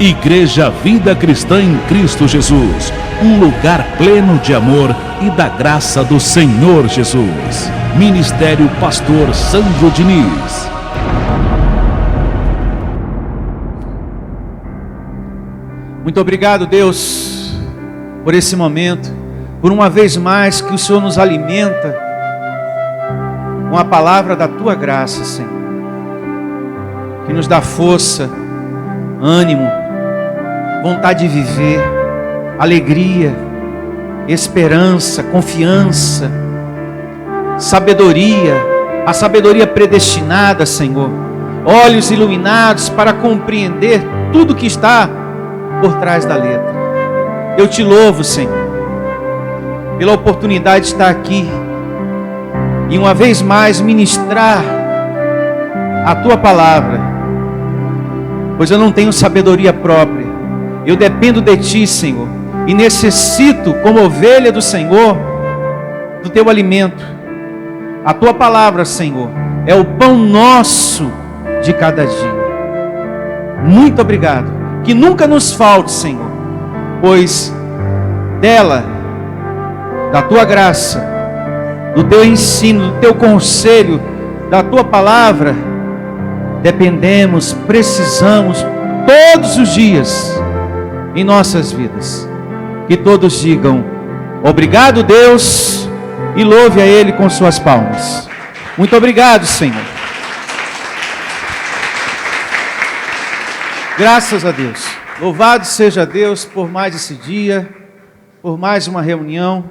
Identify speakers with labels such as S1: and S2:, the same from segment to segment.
S1: Igreja Vida Cristã em Cristo Jesus, um lugar pleno de amor e da graça do Senhor Jesus. Ministério Pastor Sandro Diniz.
S2: Muito obrigado, Deus, por esse momento, por uma vez mais que o Senhor nos alimenta com a palavra da Tua graça, Senhor, que nos dá força, ânimo, vontade de viver, alegria, esperança, confiança, sabedoria, a sabedoria predestinada, Senhor, olhos iluminados para compreender tudo que está por trás da letra. Eu te louvo, Senhor, pela oportunidade de estar aqui e uma vez mais ministrar a Tua palavra, pois eu não tenho sabedoria própria, eu dependo de Ti, Senhor, e necessito, como ovelha do Senhor, do Teu alimento. A Tua palavra, Senhor, é o pão nosso de cada dia. Muito obrigado. Que nunca nos falte, Senhor, pois dela, da Tua graça, do Teu ensino, do Teu conselho, da Tua palavra, dependemos, precisamos todos os dias em nossas vidas. Que todos digam obrigado, Deus, e louve a Ele com suas palmas. Muito obrigado, Senhor. Graças a Deus. Louvado seja Deus por mais esse dia, por mais uma reunião,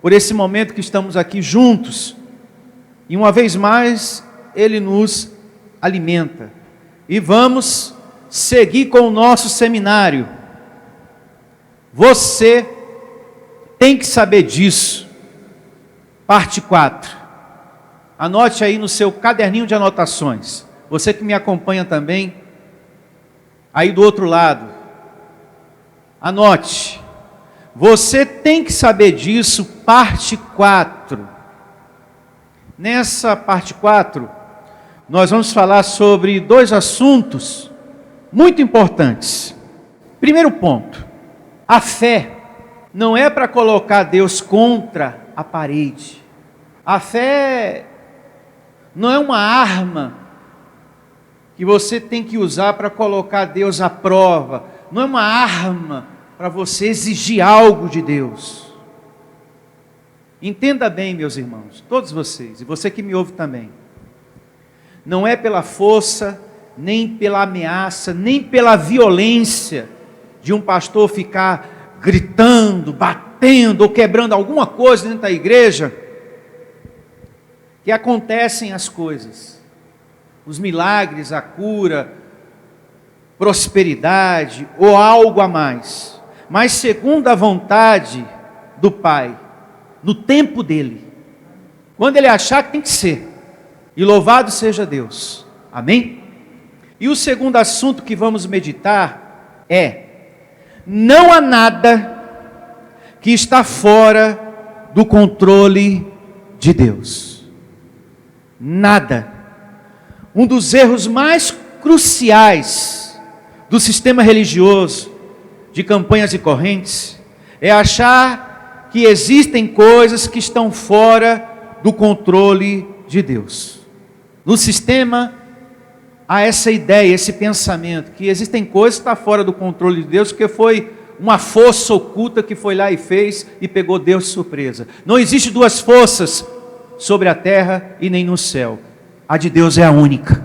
S2: por esse momento que estamos aqui juntos. E uma vez mais, Ele nos alimenta. E vamos seguir com o nosso seminário. Você tem que saber disso. Parte 4. Anote aí no seu caderninho de anotações. Você que me acompanha também, aí do outro lado, anote. Você tem que saber disso, parte 4. Nessa parte 4, nós vamos falar sobre 2 assuntos muito importantes. Primeiro ponto, a fé não é para colocar Deus contra a parede. A fé não é uma arma que você tem que usar para colocar Deus à prova. Não é uma arma para você exigir algo de Deus. Entenda bem, meus irmãos, todos vocês, e você que me ouve também. Não é pela força, nem pela ameaça, nem pela violência de um pastor ficar gritando, batendo ou quebrando alguma coisa dentro da igreja que acontecem as coisas. Os milagres, a cura, prosperidade ou algo a mais. Mas segundo a vontade do Pai, no tempo dele. Quando ele achar que tem que ser. E louvado seja Deus. Amém? E o segundo assunto que vamos meditar é: não há nada que está fora do controle de Deus. Nada. Um dos erros mais cruciais do sistema religioso, de campanhas e correntes, é achar que existem coisas que estão fora do controle de Deus. No sistema, há essa ideia, esse pensamento, que existem coisas que estão fora do controle de Deus, porque foi uma força oculta que foi lá e fez e pegou Deus de surpresa. Não existe 2 forças sobre a terra e nem no céu. A de Deus é a única.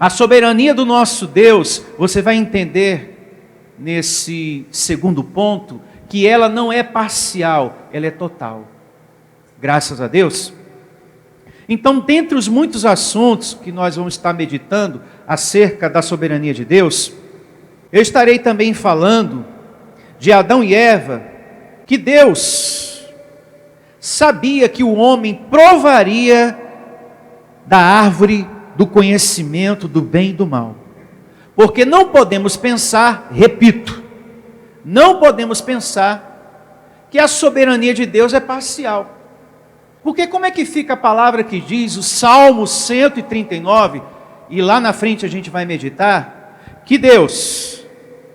S2: A soberania do nosso Deus, você vai entender nesse segundo ponto, que ela não é parcial, ela é total. Graças a Deus. Então, dentre os muitos assuntos que nós vamos estar meditando acerca da soberania de Deus, eu estarei também falando de Adão e Eva, que Deus sabia que o homem provaria da árvore do conhecimento do bem e do mal. Porque não podemos pensar, repito, não podemos pensar que a soberania de Deus é parcial. Porque como é que fica a palavra que diz, o Salmo 139, e lá na frente a gente vai meditar, que Deus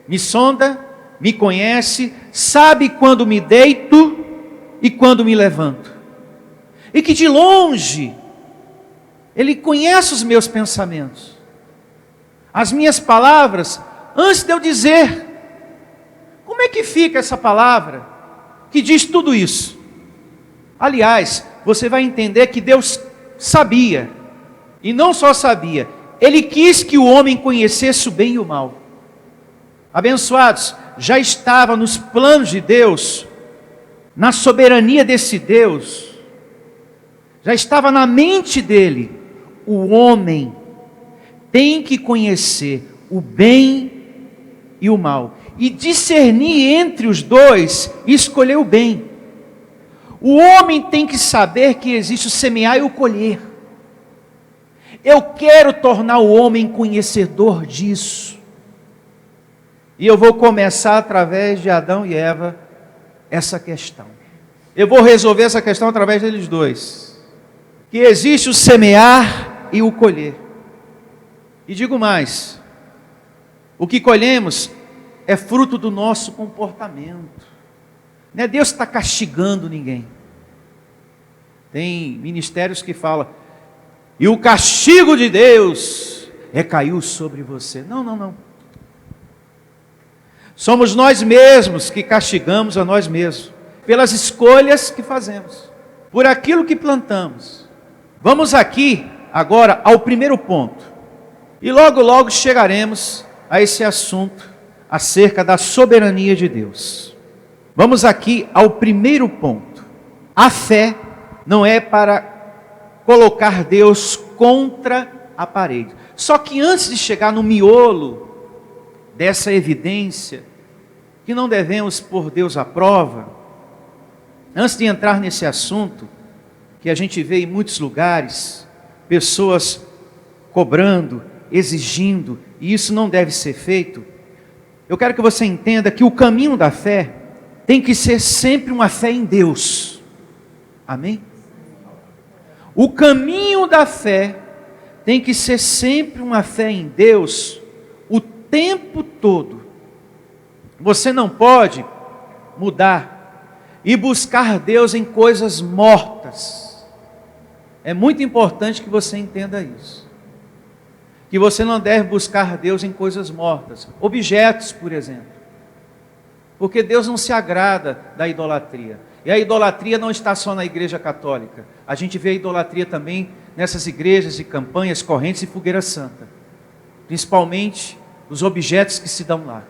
S2: me sonda, me conhece, sabe quando me deito e quando me levanto. E que de longe Ele conhece os meus pensamentos, as minhas palavras, antes de eu dizer. Como é que fica essa palavra que diz tudo isso? Aliás, você vai entender que Deus sabia, e não só sabia, Ele quis que o homem conhecesse o bem e o mal. Abençoados, já estava nos planos de Deus, na soberania desse Deus, já estava na mente dele. O homem tem que conhecer o bem e o mal, e discernir entre os dois e escolher o bem. O homem tem que saber que existe o semear e o colher. Eu quero tornar o homem conhecedor disso. E eu vou começar através de Adão e Eva essa questão. Eu vou resolver essa questão através deles dois. Que existe o semear e o colher. E digo mais, o que colhemos é fruto do nosso comportamento. Não é Deus que está castigando ninguém. Tem ministérios que falam, e o castigo de Deus recaiu sobre você. Não, não, não. Somos nós mesmos que castigamos a nós mesmos, pelas escolhas que fazemos, por aquilo que plantamos. Vamos aqui, agora, ao primeiro ponto. E logo, logo chegaremos a esse assunto, acerca da soberania de Deus. Vamos aqui ao primeiro ponto. A fé não é para colocar Deus contra a parede. Só que antes de chegar no miolo dessa evidência, que não devemos pôr Deus à prova, antes de entrar nesse assunto, que a gente vê em muitos lugares, pessoas cobrando, exigindo, e isso não deve ser feito, eu quero que você entenda que o caminho da fé tem que ser sempre uma fé em Deus. Amém? O caminho da fé tem que ser sempre uma fé em Deus o tempo todo. Você não pode mudar e buscar Deus em coisas mortas. É muito importante que você entenda isso. Que você não deve buscar Deus em coisas mortas, objetos, por exemplo. Porque Deus não se agrada da idolatria. E a idolatria não está só na igreja católica. A gente vê a idolatria também nessas igrejas e campanhas, correntes e fogueira santa. Principalmente os objetos que se dão lá.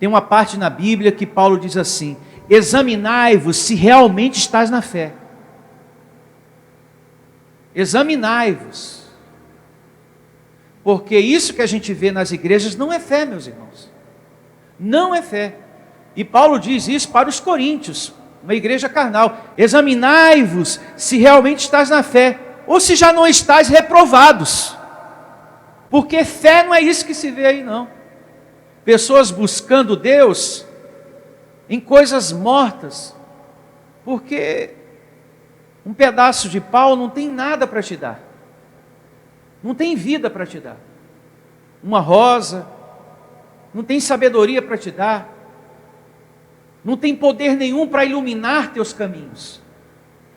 S2: Tem uma parte na Bíblia que Paulo diz assim: examinai-vos se realmente estás na fé. Examinai-vos. Porque isso que a gente vê nas igrejas não é fé, meus irmãos. Não é fé. E Paulo diz isso para os coríntios, uma igreja carnal. Examinai-vos se realmente estás na fé, ou se já não estás reprovados. Porque fé não é isso que se vê aí, não. Pessoas buscando Deus em coisas mortas, porque um pedaço de pau não tem nada para te dar. Não tem vida para te dar. Uma rosa não tem sabedoria para te dar. Não tem poder nenhum para iluminar teus caminhos.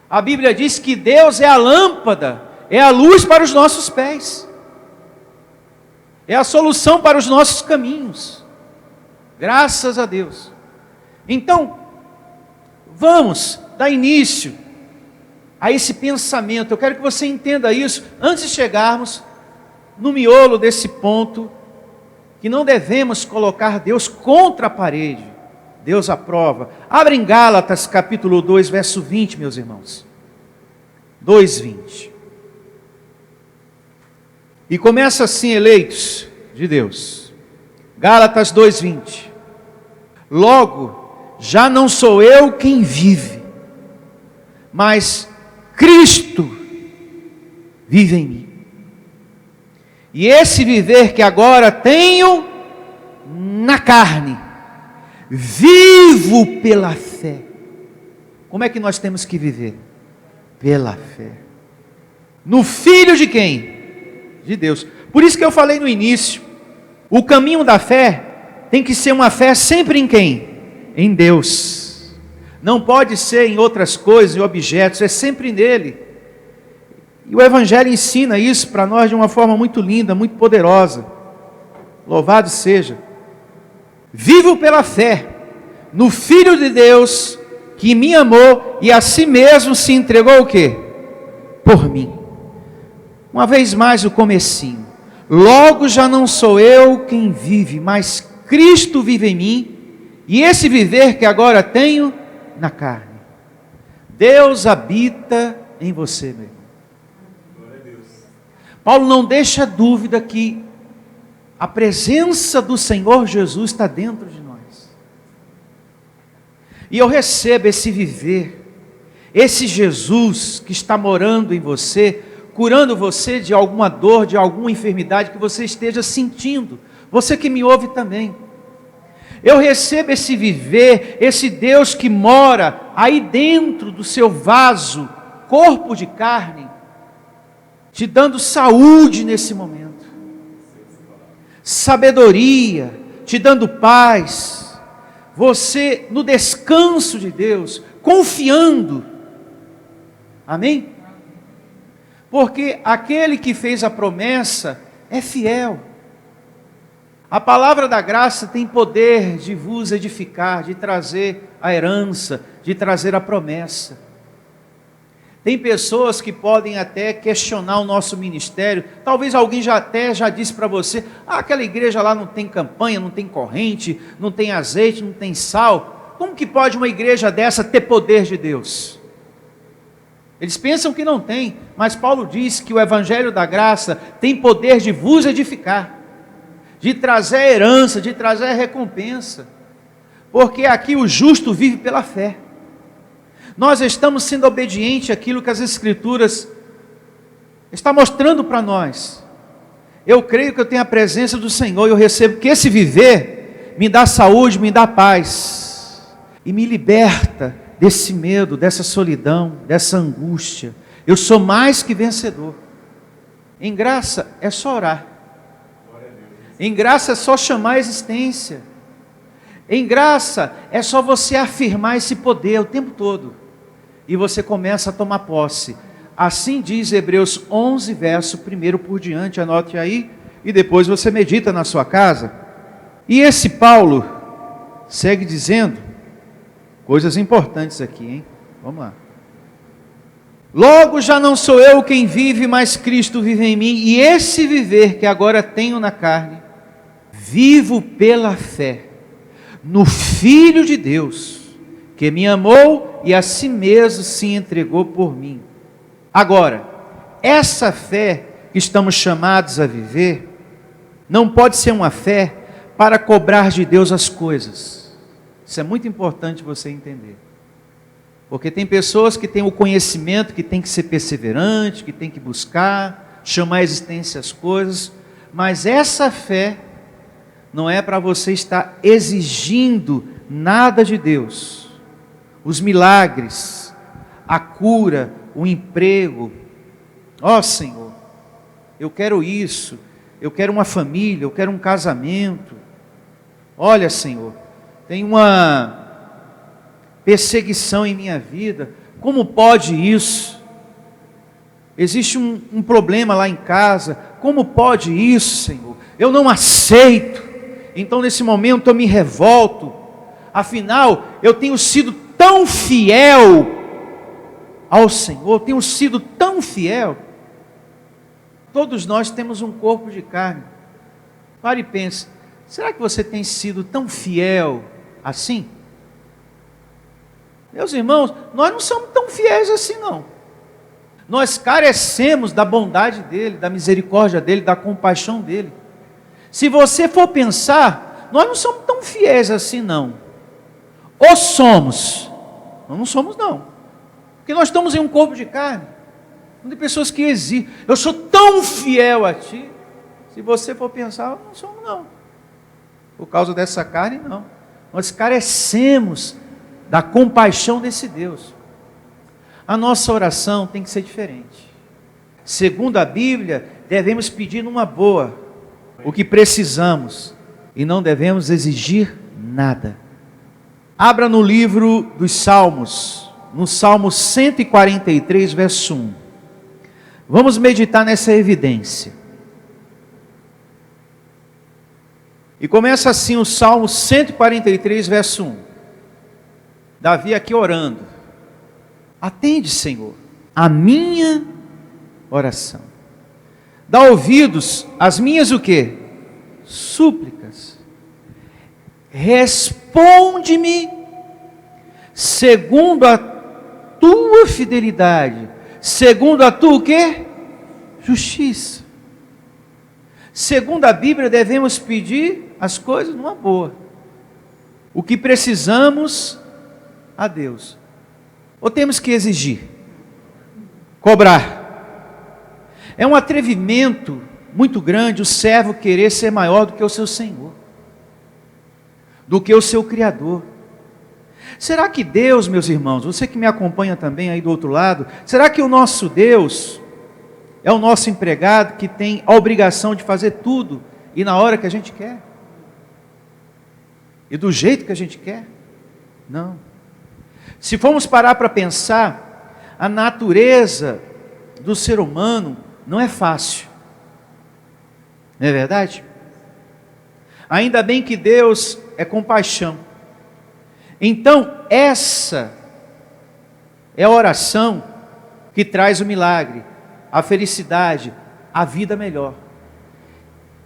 S2: A Bíblia diz que Deus é a lâmpada, é a luz para os nossos pés, é a solução para os nossos caminhos. Graças a Deus. Então, vamos dar início a esse pensamento. Eu quero que você entenda isso antes de chegarmos no miolo desse ponto, que não devemos colocar Deus contra a parede. Deus aprova. Abra em Gálatas capítulo 2, verso 20, meus irmãos. 2:20. E começa assim, eleitos de Deus. Gálatas 2:20. Logo, já não sou eu quem vive, mas Cristo vive em mim. E esse viver que agora tenho na carne, vivo pela fé. Como é que nós temos que viver? Pela fé. No Filho de quem? De Deus. Por isso que eu falei no início, O caminho da fé tem que ser uma fé sempre em quem? Em Deus. Não pode ser em outras coisas, em objetos, é sempre nele. E o Evangelho ensina isso para nós de uma forma muito linda, muito poderosa. Louvado seja. Vivo pela fé no Filho de Deus que me amou e a si mesmo se entregou o quê? Por mim. Uma vez mais o comecinho. Logo já não sou eu quem vive, mas Cristo vive em mim, e esse viver que agora tenho na carne. Deus habita em você, meu irmão. Paulo não deixa dúvida que a presença do Senhor Jesus está dentro de nós. E eu recebo esse viver, esse Jesus que está morando em você, curando você de alguma dor, de alguma enfermidade que você esteja sentindo. Você que me ouve também. Eu recebo esse viver, esse Deus que mora aí dentro do seu vaso, corpo de carne, te dando saúde nesse momento, sabedoria, te dando paz, você no descanso de Deus, confiando, amém? Porque aquele que fez a promessa é fiel. A palavra da graça tem poder de vos edificar, de trazer a herança, de trazer a promessa. Tem pessoas que podem até questionar o nosso ministério. Talvez alguém já disse para você: aquela igreja lá não tem campanha, não tem corrente, não tem azeite, não tem sal. Como que pode uma igreja dessa ter poder de Deus? Eles pensam que não tem, mas Paulo diz que o Evangelho da graça tem poder de vos edificar, de trazer a herança, de trazer a recompensa, porque aqui o justo vive pela fé. Nós estamos sendo obedientes àquilo que as Escrituras estão mostrando para nós. Eu creio que eu tenho a presença do Senhor, e eu recebo que esse viver me dá saúde, me dá paz, e me liberta desse medo, dessa solidão, dessa angústia. Eu sou mais que vencedor. Em graça é só orar. Em graça é só chamar a existência. Em graça é só você afirmar esse poder o tempo todo. E você começa a tomar posse. Assim diz Hebreus 11, verso 1 por diante. Anote aí e depois você medita na sua casa. E esse Paulo segue dizendo coisas importantes aqui, hein? Vamos lá. Logo já não sou eu quem vive, mas Cristo vive em mim. E esse viver que agora tenho na carne, vivo pela fé no Filho de Deus, que me amou e a si mesmo se entregou por mim. Agora, essa fé que estamos chamados a viver, não pode ser uma fé para cobrar de Deus as coisas. Isso é muito importante você entender. Porque tem pessoas que têm o conhecimento, que tem que ser perseverante, que tem que buscar, chamar a existência as coisas, mas essa fé não é para você estar exigindo nada de Deus. Os milagres, a cura, o emprego. Ó Senhor, eu quero isso, eu quero uma família, eu quero um casamento. Olha Senhor, tem uma perseguição em minha vida, como pode isso? Existe um problema lá em casa, como pode isso, Senhor? Eu não aceito. Então nesse momento eu me revolto. Afinal, eu tenho sido tão fiel ao Senhor, tenho sido tão fiel. Todos nós temos um corpo de carne. Pare e pense, será que você tem sido tão fiel assim? Meus irmãos, nós não somos tão fiéis assim não. Nós carecemos da bondade dEle, da misericórdia dEle, da compaixão dEle. Se você for pensar, nós não somos tão fiéis assim não. Ou somos? Nós não somos não. Porque nós estamos em um corpo de carne. Não tem pessoas que exigem, eu sou tão fiel a ti. Se você for pensar, não somos não. Por causa dessa carne, não. Nós carecemos da compaixão desse Deus. A nossa oração tem que ser diferente. Segundo a Bíblia, devemos pedir numa boa, o que precisamos e não devemos exigir nada. Abra no livro dos Salmos, no Salmo 143, verso 1. Vamos meditar nessa evidência. E começa assim o Salmo 143, verso 1. Davi aqui orando. Atende, Senhor, a minha oração. Dá ouvidos às minhas o quê? Súplicas. Responde-me segundo a tua fidelidade, segundo a tua o quê? Justiça. Segundo a Bíblia, devemos pedir as coisas numa boa. O que precisamos a Deus. Ou temos que exigir? Cobrar. É um atrevimento muito grande o servo querer ser maior do que o seu Senhor, do que o seu Criador. Será que Deus, meus irmãos, você que me acompanha também aí do outro lado, será que o nosso Deus é o nosso empregado que tem a obrigação de fazer tudo e na hora que a gente quer? E do jeito que a gente quer? Não. Se formos parar para pensar, a natureza do ser humano não é fácil. Não é verdade? Ainda bem que Deus é compaixão. Então, essa é a oração que traz o milagre, a felicidade, a vida melhor.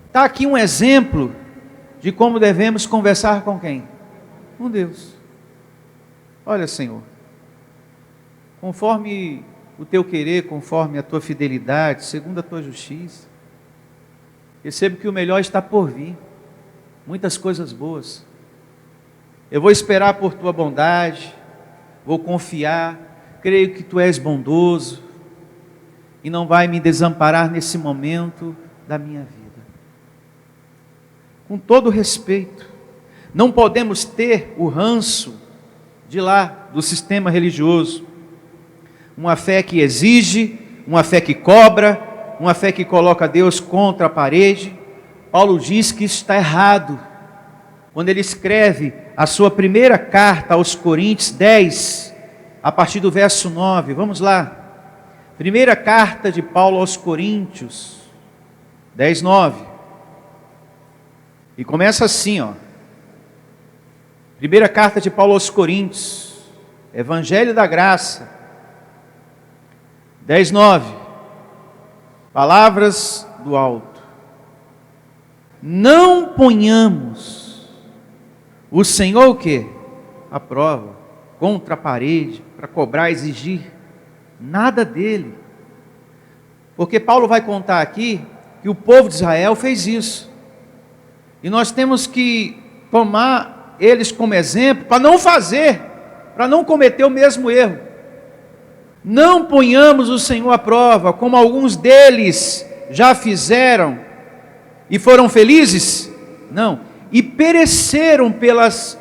S2: Está aqui um exemplo de como devemos conversar com quem? Com Deus. Olha, Senhor, conforme o teu querer, conforme a tua fidelidade, segundo a tua justiça, percebo que o melhor está por vir, muitas coisas boas. Eu vou esperar por tua bondade, vou confiar, creio que tu és bondoso e não vai me desamparar nesse momento da minha vida. Com todo respeito, não podemos ter o ranço de lá do sistema religioso, uma fé que exige, uma fé que cobra, uma fé que coloca Deus contra a parede. Paulo diz que isso está errado, quando ele escreve a sua primeira carta aos Coríntios 10, a partir do verso 9, vamos lá, primeira carta de Paulo aos Coríntios, 10, 9, e começa assim, primeira carta de Paulo aos Coríntios, Evangelho da Graça, 10, 9, palavras do alto. Não ponhamos o Senhor o quê? A prova, contra a parede, para cobrar, exigir nada dele. Porque Paulo vai contar aqui que o povo de Israel fez isso. E nós temos que tomar eles como exemplo para não fazer, para não cometer o mesmo erro. Não ponhamos o Senhor à prova, como alguns deles já fizeram e foram felizes? Não. E pereceram pelas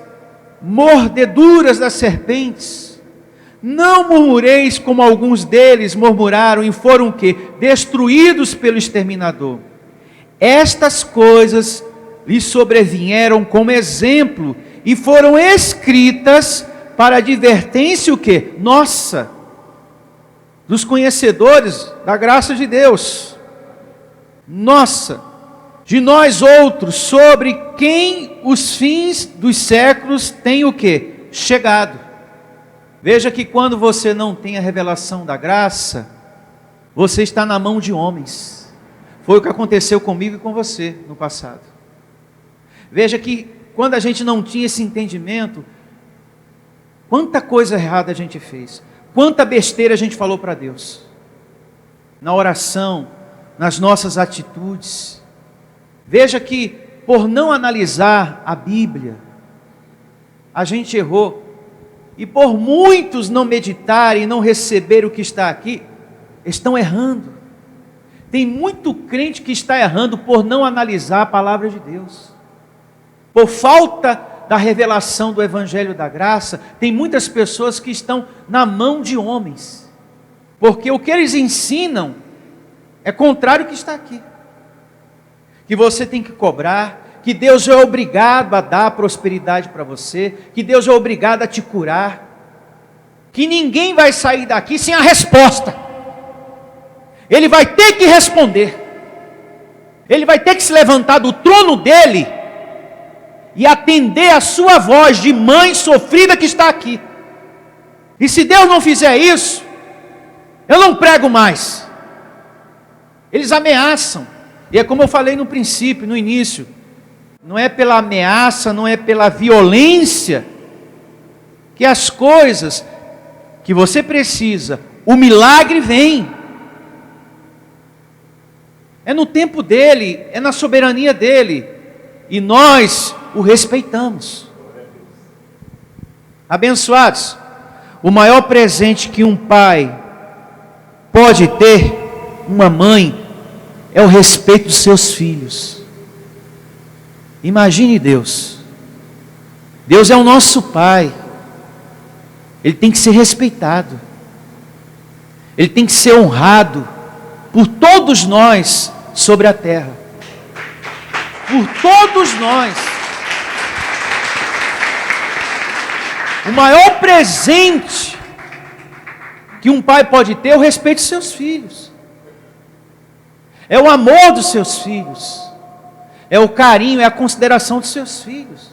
S2: mordeduras das serpentes. Não murmureis como alguns deles murmuraram e foram o quê? Destruídos pelo exterminador. Estas coisas lhes sobrevieram como exemplo e foram escritas para advertência o quê? Nossa, dos conhecedores da graça de Deus. Nossa, de nós outros, sobre quem os fins dos séculos têm o quê? Chegado. Veja que quando você não tem a revelação da graça, você está na mão de homens. Foi o que aconteceu comigo e com você no passado. Veja que quando a gente não tinha esse entendimento, quanta coisa errada a gente fez, quanta besteira a gente falou para Deus, na oração, nas nossas atitudes. Veja que por não analisar a Bíblia, a gente errou, e por muitos não meditarem, não receber o que está aqui, estão errando. Tem muito crente que está errando por não analisar a palavra de Deus. Por falta da revelação do Evangelho da Graça, tem muitas pessoas que estão na mão de homens, porque o que eles ensinam é contrário ao que está aqui. que você tem que cobrar, que Deus é obrigado a dar prosperidade para você, que Deus é obrigado a te curar, que ninguém vai sair daqui sem a resposta. Ele vai ter que responder. Ele vai ter que se levantar do trono dele e atender a sua voz de mãe sofrida que está aqui. E se Deus não fizer isso, eu não prego mais. Eles ameaçam. E é como eu falei no princípio, no início. Não é pela ameaça, não é pela violência que as coisas que você precisa, o milagre vem. É no tempo dele, é na soberania dele. E nós o respeitamos. Abençoados, o maior presente que um pai pode ter, uma mãe, é o respeito dos seus filhos. Imagine Deus. Deus é o nosso pai. Ele tem que ser respeitado. Ele tem que ser honrado por todos nós sobre a terra. Por todos nós. O maior presente que um pai pode ter é o respeito dos seus filhos. É o amor dos seus filhos. É o carinho, é a consideração dos seus filhos.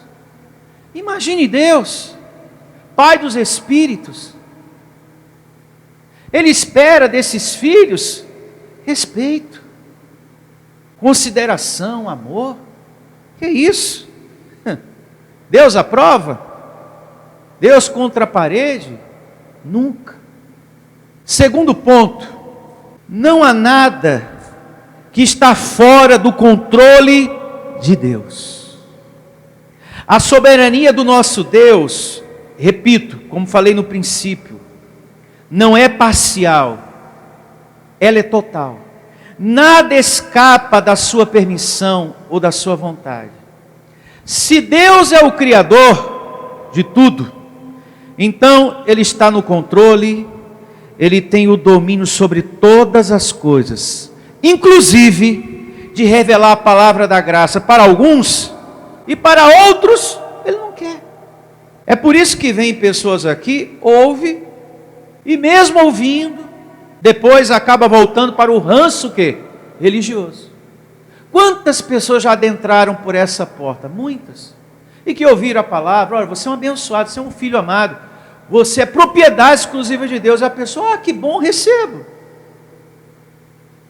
S2: Imagine Deus, Pai dos Espíritos. Ele espera desses filhos respeito, consideração, amor. Que isso? Deus aprova? Deus contra a parede? Nunca. Segundo ponto, não há nada que está fora do controle de Deus. A soberania do nosso Deus, repito, como falei no princípio, não é parcial, ela é total. Nada escapa da sua permissão ou da sua vontade. Se Deus é o Criador de tudo, então Ele está no controle, Ele tem o domínio sobre todas as coisas, inclusive de revelar a palavra da graça para alguns, e para outros Ele não quer. É por isso que vem pessoas aqui, ouve, e mesmo ouvindo, depois acaba voltando para o ranço que? Religioso. Quantas pessoas já adentraram por essa porta? Muitas. E que ouviram a palavra, olha, você é um abençoado, você é um filho amado, você é propriedade exclusiva de Deus. A pessoa, que bom, recebo.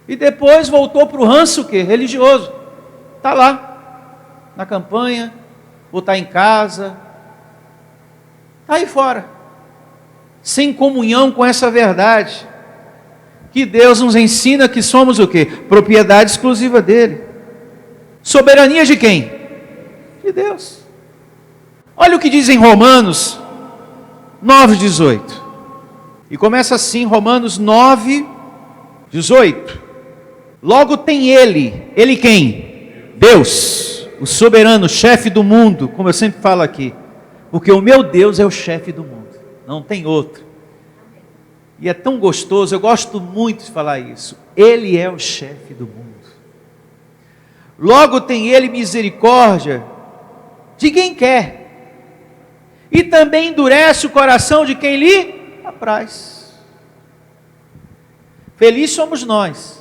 S2: E depois voltou para o ranço que? Religioso. Está lá, na campanha, ou está em casa, está aí fora, sem comunhão com essa verdade, que Deus nos ensina que somos o quê? Propriedade exclusiva dele. Soberania de quem? De Deus. Olha o que diz em Romanos 9,18. E começa assim, Romanos 9,18. Logo tem ele quem? Deus, o soberano, chefe do mundo, como eu sempre falo aqui. Porque o meu Deus é o chefe do mundo, não tem outro. E é tão gostoso, eu gosto muito de falar isso. Ele é o chefe do mundo. Logo tem ele misericórdia de quem quer. E também endurece o coração de quem lhe apraz. Felizes somos nós.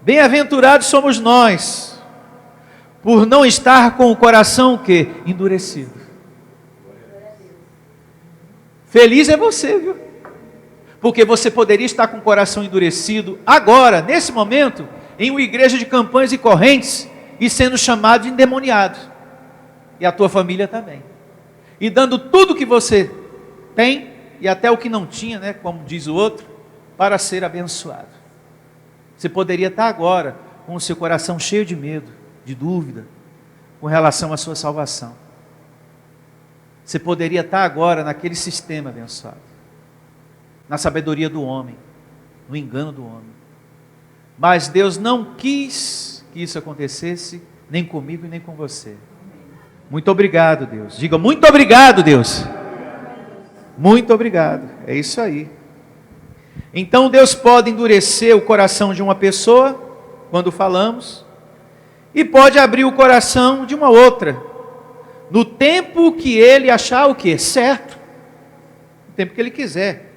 S2: Bem-aventurados somos nós. Por não estar com o coração o quê? Endurecido. Feliz é você, viu? Porque você poderia estar com o coração endurecido agora, nesse momento, em uma igreja de Campanhas e Correntes, e sendo chamado de endemoniado. E a tua família também. E dando tudo que você tem, e até o que não tinha, né, como diz o outro, para ser abençoado. Você poderia estar agora com o seu coração cheio de medo, de dúvida, com relação à sua salvação. Você poderia estar agora naquele sistema abençoado, na sabedoria do homem, no engano do homem. Mas Deus não quis que isso acontecesse, nem comigo e nem com você. Muito obrigado, Deus. Diga, muito obrigado, Deus. Muito obrigado. É isso aí. Então Deus pode endurecer o coração de uma pessoa, quando falamos, e pode abrir o coração de uma outra, no tempo que ele achar o quê? Certo, no tempo que ele quiser.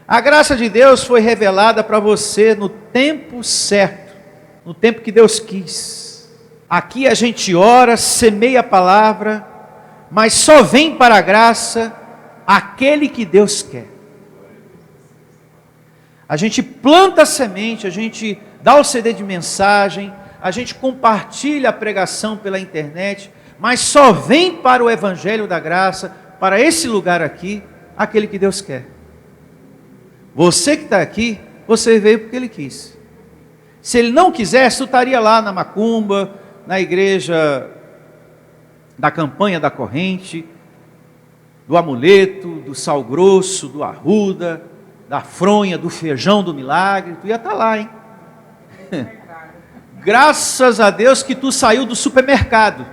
S2: A graça de Deus foi revelada para você no tempo certo, no tempo que Deus quis. Aqui a gente ora, semeia a palavra, mas só vem para a graça aquele que Deus quer. A gente planta a semente, a gente dá o CD de mensagem, a gente compartilha a pregação pela internet, mas só vem para o Evangelho da Graça, para esse lugar aqui, aquele que Deus quer. Você que está aqui, você veio porque Ele quis. Se Ele não quisesse, tu estaria lá na macumba, na igreja da campanha da corrente, do amuleto, do sal grosso, do arruda, da fronha, do feijão do milagre, tu ia estar lá, hein? Graças a Deus que tu saiu do supermercado,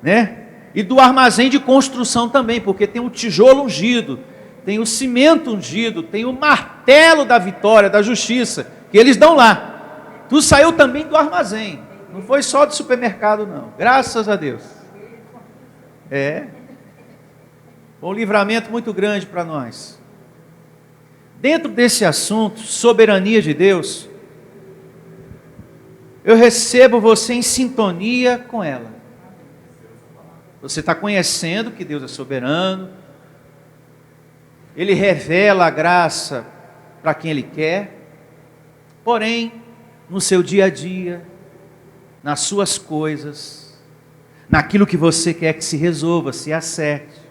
S2: né? E do armazém de construção também, porque tem o tijolo ungido, tem o cimento ungido, tem o martelo da vitória, da justiça, que eles dão lá. Tu saiu também do armazém, não foi só do supermercado não, graças a Deus. Um livramento muito grande para nós. Dentro desse assunto, soberania de Deus, eu recebo você em sintonia com ela. Você está conhecendo que Deus é soberano, Ele revela a graça para quem Ele quer, porém, no seu dia a dia, nas suas coisas, naquilo que você quer que se resolva, se acerte,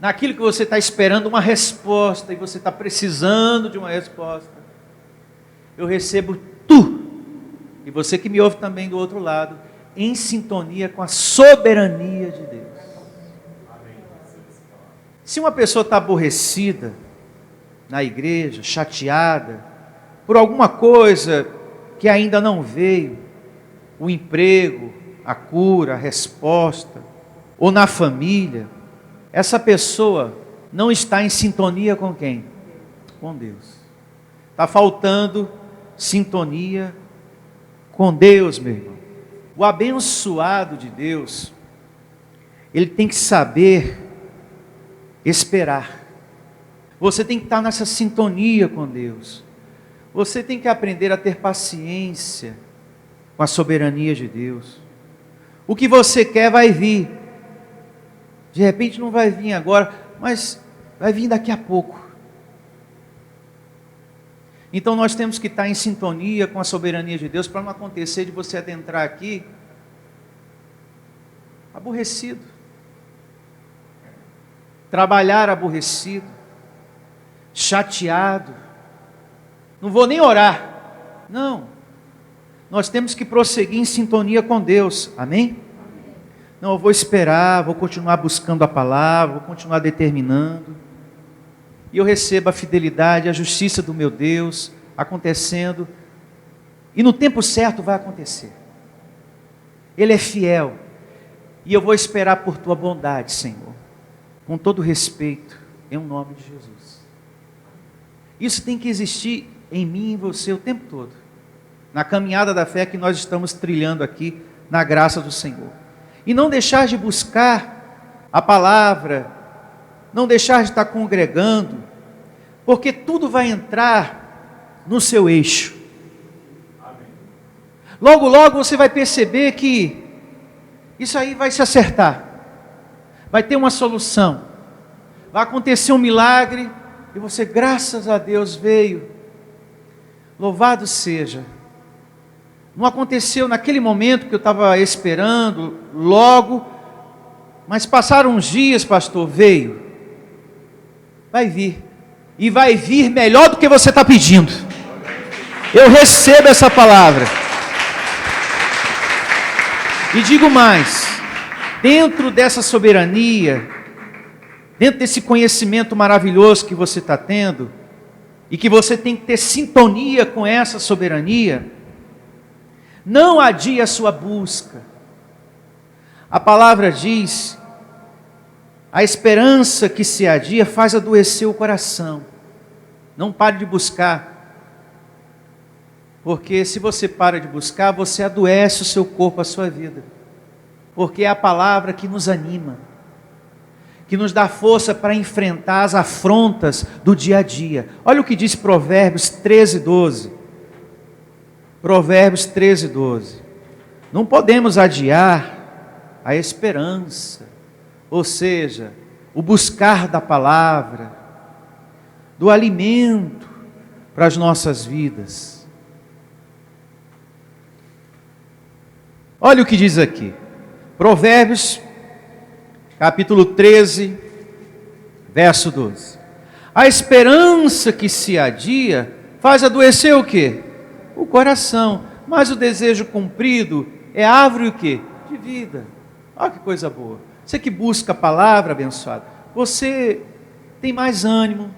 S2: naquilo que você está esperando uma resposta e você está precisando de uma resposta, eu recebo tu, e você que me ouve também do outro lado, em sintonia com a soberania de Deus. Se uma pessoa está aborrecida na igreja, chateada, por alguma coisa que ainda não veio, o emprego, a cura, a resposta, ou na família, essa pessoa não está em sintonia com quem? Com Deus. Está faltando sintonia com Deus, meu irmão. O abençoado de Deus, ele tem que saber esperar. Você tem que estar nessa sintonia com Deus. Você tem que aprender a ter paciência com a soberania de Deus. O que você quer vai vir. De repente não vai vir agora, mas vai vir daqui a pouco. Então nós temos que estar em sintonia com a soberania de Deus, para não acontecer de você adentrar aqui aborrecido, trabalhar aborrecido, chateado, não vou nem orar, não, nós temos que prosseguir em sintonia com Deus, amém? Não, eu vou esperar, vou continuar buscando a palavra, vou continuar determinando, e eu recebo a fidelidade, a justiça do meu Deus acontecendo, e no tempo certo vai acontecer. Ele é fiel, e eu vou esperar por tua bondade, Senhor, com todo respeito, em nome de Jesus. Isso tem que existir em mim e em você o tempo todo, na caminhada da fé que nós estamos trilhando aqui, na graça do Senhor. E não deixar de buscar a palavra, não deixar de estar congregando, porque tudo vai entrar no seu eixo. Logo, logo você vai perceber que isso aí vai se acertar, vai ter uma solução, vai acontecer um milagre, e você, graças a Deus, veio, louvado seja. Não aconteceu naquele momento que eu estava esperando, logo, mas passaram uns dias, pastor, veio, vai vir, e vai vir melhor do que você está pedindo. Eu recebo essa palavra, e digo mais, dentro dessa soberania, dentro desse conhecimento maravilhoso que você está tendo, e que você tem que ter sintonia com essa soberania, não adie a sua busca. A palavra diz, a esperança que se adia faz adoecer o coração. Não pare de buscar, Porque se você para de buscar, você adoece o seu corpo, a sua vida. Porque é a palavra que nos anima, que nos dá força para enfrentar as afrontas do dia a dia. Olha o que diz Provérbios 13, 12. Provérbios 13, 12. Não podemos adiar a esperança, ou seja, o buscar da palavra, do alimento para as nossas vidas. Olha o que diz aqui, Provérbios, capítulo 13, verso 12. A esperança que se adia faz adoecer o quê? O coração, mas o desejo cumprido é árvore o quê? De vida. Olha que coisa boa. Você que busca a palavra, abençoado, você tem mais ânimo,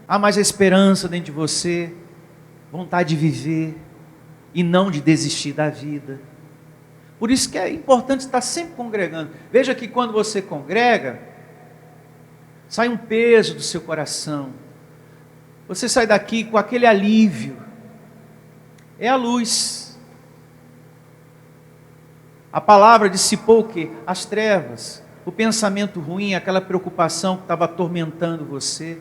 S2: há mais esperança dentro de você, vontade de viver e não de desistir da vida. Por isso que é importante estar sempre congregando. Veja que quando você congrega, sai um peso do seu coração. Você sai daqui com aquele alívio. É a luz. A palavra dissipou o quê? As trevas, o pensamento ruim, aquela preocupação que estava atormentando você.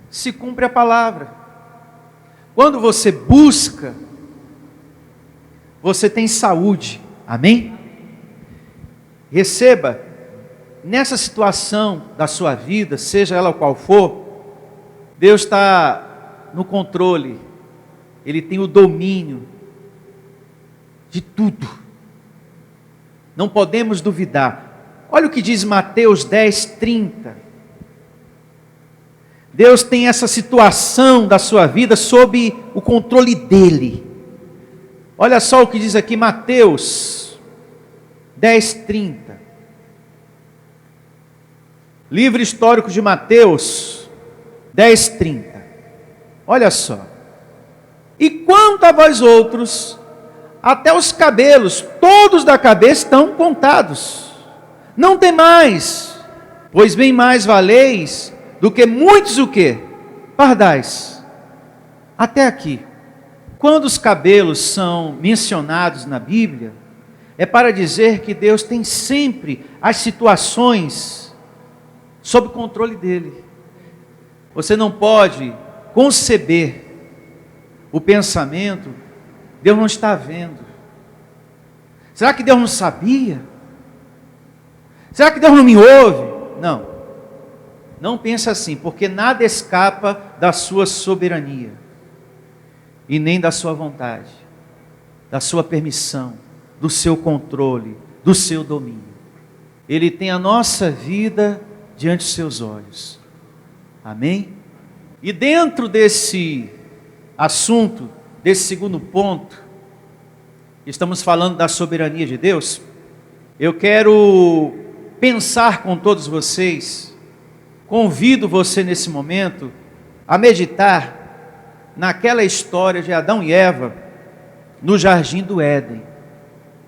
S2: Se cumpre a palavra. Quando você busca, você tem saúde, amém? Receba, nessa situação da sua vida, seja ela qual for, Deus está no controle, Ele tem o domínio de tudo, não podemos duvidar. Olha o que diz Mateus 10, 30, Deus tem essa situação da sua vida sob o controle dEle. Olha só o que diz aqui Mateus 10, 30. Livro histórico de Mateus 10, 30. Olha só. E quanto a vós outros, até os cabelos, todos da cabeça estão contados. Não temais, pois bem mais valeis do que muitos o quê? Pardais. Até aqui. Quando os cabelos são mencionados na Bíblia, é para dizer que Deus tem sempre as situações sob controle dEle. Você não pode conceber o pensamento, Deus não está vendo. Será que Deus não sabia? Será que Deus não me ouve? Não. Não pense assim, porque nada escapa da sua soberania. E nem da sua vontade, da sua permissão, do seu controle, do seu domínio. Ele tem a nossa vida diante dos seus olhos. Amém? E dentro desse assunto, desse segundo ponto, estamos falando da soberania de Deus, eu quero pensar com todos vocês, convido você nesse momento a meditar naquela história de Adão e Eva, no jardim do Éden,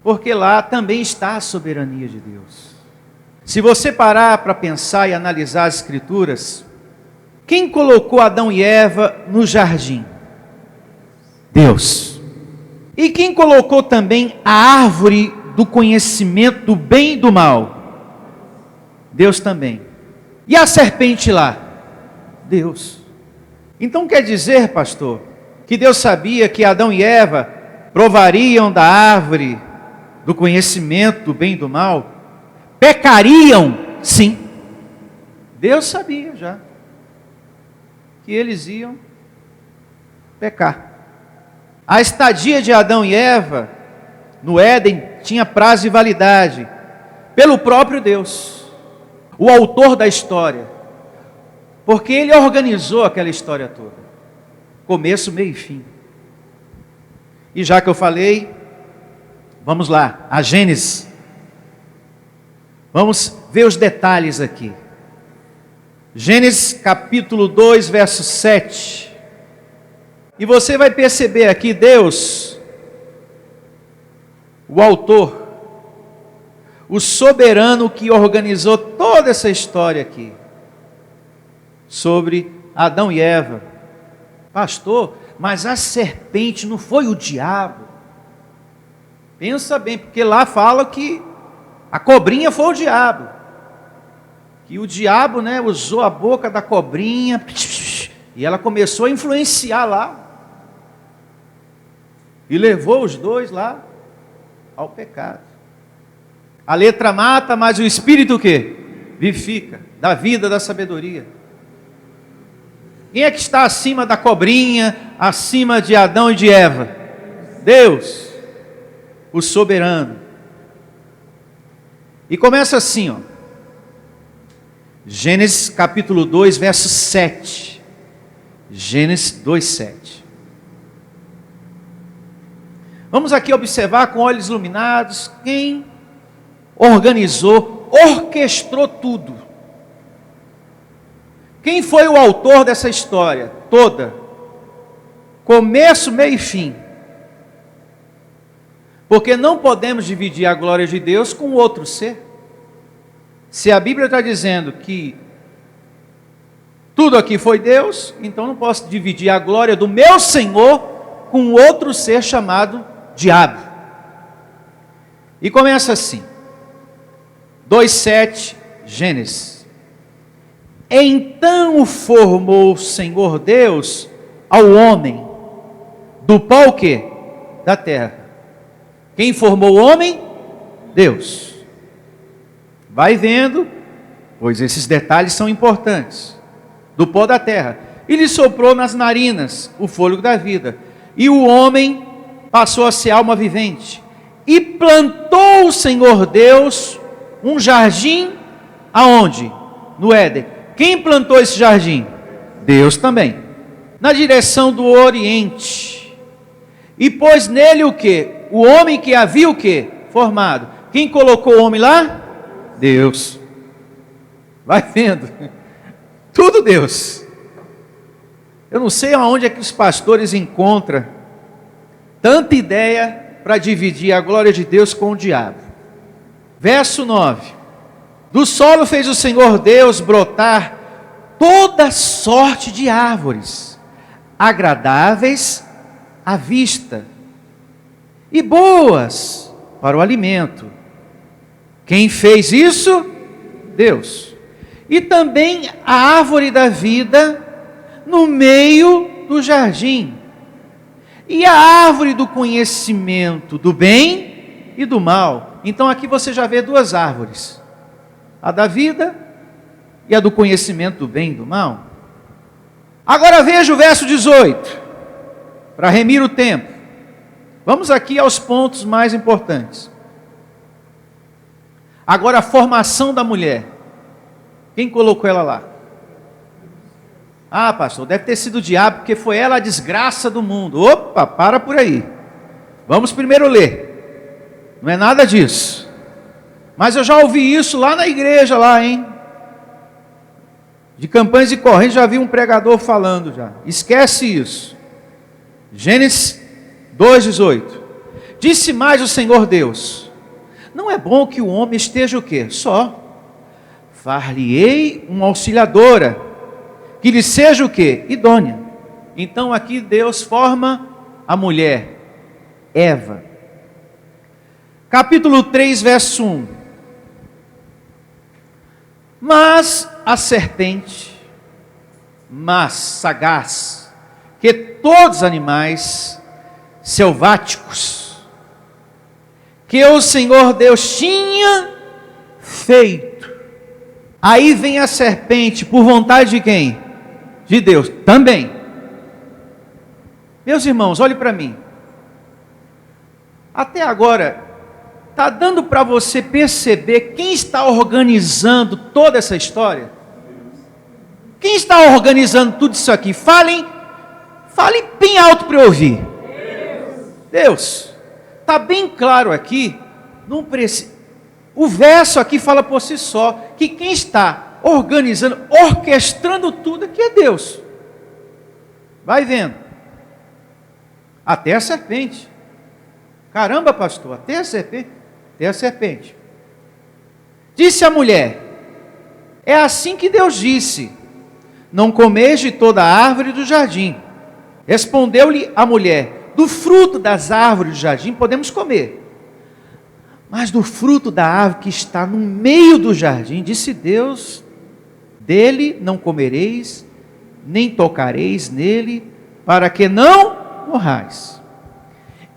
S2: porque lá também está a soberania de Deus. Se você parar para pensar e analisar as Escrituras, quem colocou Adão e Eva no jardim? Deus. E quem colocou também a árvore do conhecimento do bem e do mal? Deus também. E a serpente lá? Deus. Então quer dizer, pastor, que Deus sabia que Adão e Eva provariam da árvore do conhecimento do bem e do mal? Pecariam? Sim. Deus sabia já que eles iam pecar. A estadia de Adão e Eva no Éden tinha prazo de validade pelo próprio Deus, o autor da história. Porque Ele organizou aquela história toda. Começo, meio e fim. E já que eu falei, vamos lá, a Gênesis. Vamos ver os detalhes aqui. Gênesis capítulo 2, verso 7. E você vai perceber aqui Deus, o autor, o soberano que organizou toda essa história aqui. Sobre Adão e Eva. Pastor, mas a serpente não foi o diabo. Pensa bem, porque lá fala que a cobrinha foi o diabo. Que o diabo, né, usou a boca da cobrinha e ela começou a influenciar lá. E levou os dois lá ao pecado. A letra mata, mas o espírito o quê? Vivifica, da vida, da sabedoria. Quem é que está acima da cobrinha, acima de Adão e de Eva? Deus, o soberano. E começa assim, ó. Gênesis capítulo 2, verso 7. Gênesis 2, 7. Vamos aqui observar com olhos iluminados quem organizou, orquestrou tudo. Quem foi o autor dessa história toda? Começo, meio e fim. Porque não podemos dividir a glória de Deus com outro ser. Se a Bíblia está dizendo que tudo aqui foi Deus, então não posso dividir a glória do meu Senhor com outro ser chamado diabo. E começa assim. 2:7, Gênesis. Então formou o Senhor Deus ao homem do pó o quê? Da terra. Quem formou o homem? Deus. Vai vendo, pois esses detalhes são importantes. Do pó da terra. E lhe soprou nas narinas o fôlego da vida. E o homem passou a ser alma vivente. E plantou o Senhor Deus um jardim, aonde? No Éden. Quem plantou esse jardim? Deus também. Na direção do Oriente. E pôs nele o quê? O homem que havia o quê? Formado. Quem colocou o homem lá? Deus. Vai vendo. Tudo Deus. Eu não sei aonde é que os pastores encontram tanta ideia para dividir a glória de Deus com o diabo. Verso 9. Do solo fez o Senhor Deus brotar toda sorte de árvores, agradáveis à vista e boas para o alimento. Quem fez isso? Deus. E também a árvore da vida no meio do jardim. E a árvore do conhecimento do bem e do mal. Então aqui você já vê duas árvores. A da vida e a do conhecimento do bem e do mal. Agora veja o verso 18. Para remir o tempo. Vamos aqui aos pontos mais importantes. Agora a formação da mulher. Quem colocou ela lá? Ah, pastor, deve ter sido o diabo, porque foi ela a desgraça do mundo. Opa, para por aí. Vamos primeiro ler. Não é nada disso. Mas eu já ouvi isso lá na igreja, lá, hein? De Campanhas e Correntes, já vi um pregador falando já. Esquece isso. Gênesis 2:18. Disse mais o Senhor Deus: não é bom que o homem esteja o quê? Só. Far-lhe-ei uma auxiliadora, que lhe seja o quê? Idônea. Então aqui Deus forma a mulher, Eva. Capítulo 3, verso 1. Mas a serpente, mais sagaz que todos os animais selváticos, que o Senhor Deus tinha feito. Aí vem a serpente, por vontade de quem? De Deus, também. Meus irmãos, olhe para mim. Até agora, está dando para você perceber quem está organizando toda essa história? Quem está organizando tudo isso aqui? Falem bem alto para eu ouvir. Deus. Está bem claro aqui, não precisa. O verso aqui fala por si só, que quem está organizando, orquestrando tudo aqui é Deus. Vai vendo. Até a serpente. Caramba, pastor, até a serpente. Até a serpente. Disse a mulher: é assim que Deus disse: não comeis de toda a árvore do jardim. Respondeu-lhe a mulher: do fruto das árvores do jardim podemos comer, mas do fruto da árvore que está no meio do jardim, disse Deus, dele não comereis, nem tocareis nele, para que não morrais.